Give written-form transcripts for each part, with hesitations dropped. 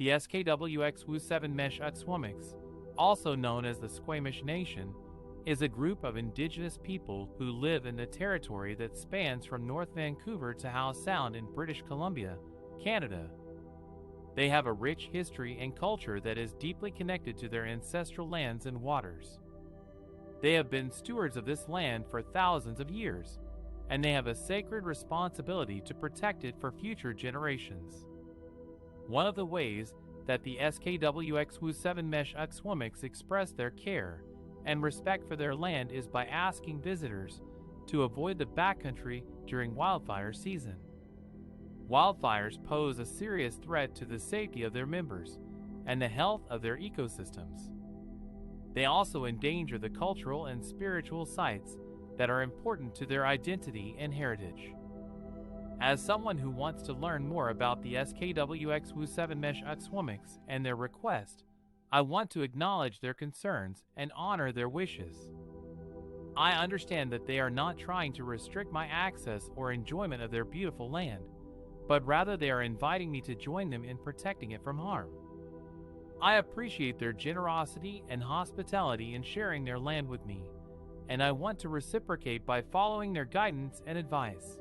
The xwumixw, also known as the Squamish Nation, is a group of indigenous people who live in the territory that spans from North Vancouver to Howe Sound in British Columbia, Canada. They have a rich history and culture that is deeply connected to their ancestral lands and waters. They have been stewards of this land for thousands of years, and they have a sacred responsibility to protect it for future generations. One of the ways that the xwumixw express their care and respect for their land is by asking visitors to avoid the backcountry during wildfire season. Wildfires pose a serious threat to the safety of their members and the health of their ecosystems. They also endanger the cultural and spiritual sites that are important to their identity and heritage. As someone who wants to learn more about the xwumixw and their request, I want to acknowledge their concerns and honor their wishes. I understand that they are not trying to restrict my access or enjoyment of their beautiful land, but rather they are inviting me to join them in protecting it from harm. I appreciate their generosity and hospitality in sharing their land with me, and I want to reciprocate by following their guidance and advice.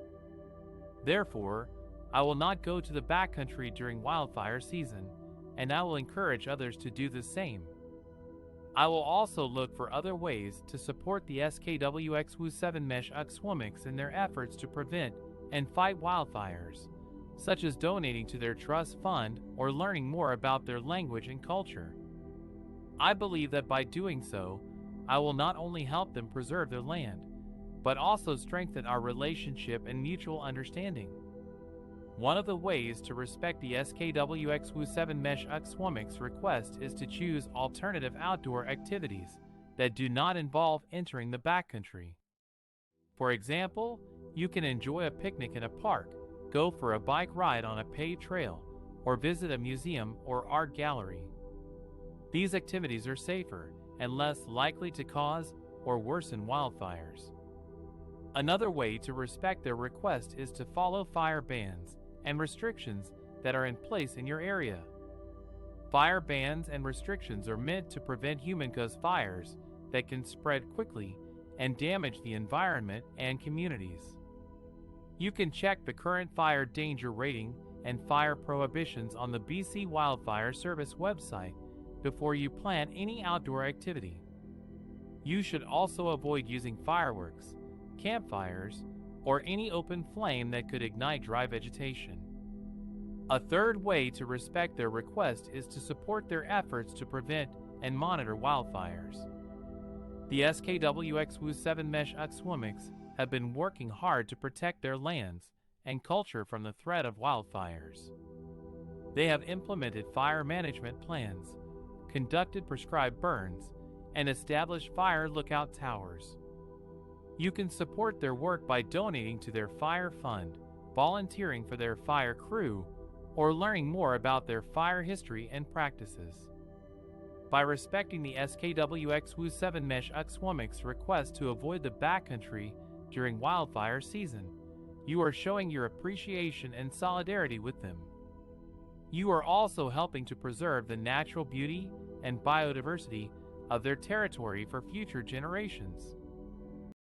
Therefore, I will not go to the backcountry during wildfire season, and I will encourage others to do the same. I will also look for other ways to support the xwumixw in their efforts to prevent and fight wildfires, such as donating to their trust fund or learning more about their language and culture. I believe that by doing so, I will not only help them preserve their land, but also strengthen our relationship and mutual understanding. One of the ways to respect the xwumixw request is to choose alternative outdoor activities that do not involve entering the backcountry. For example, you can enjoy a picnic in a park, go for a bike ride on a paved trail, or visit a museum or art gallery. These activities are safer and less likely to cause or worsen wildfires. Another way to respect their request is to follow fire bans and restrictions that are in place in your area. Fire bans and restrictions are meant to prevent human-caused fires that can spread quickly and damage the environment and communities. You can check the current fire danger rating and fire prohibitions on the BC Wildfire Service website before you plan any outdoor activity. You should also avoid using fireworks, campfires, or any open flame that could ignite dry vegetation. A third way to respect their request is to support their efforts to prevent and monitor wildfires. The xwumixw have been working hard to protect their lands and culture from the threat of wildfires. They have implemented fire management plans, conducted prescribed burns, and established fire lookout towers. You can support their work by donating to their fire fund, volunteering for their fire crew, or learning more about their fire history and practices. By respecting the xwumixw request to avoid the backcountry during wildfire season, you are showing your appreciation and solidarity with them. You are also helping to preserve the natural beauty and biodiversity of their territory for future generations.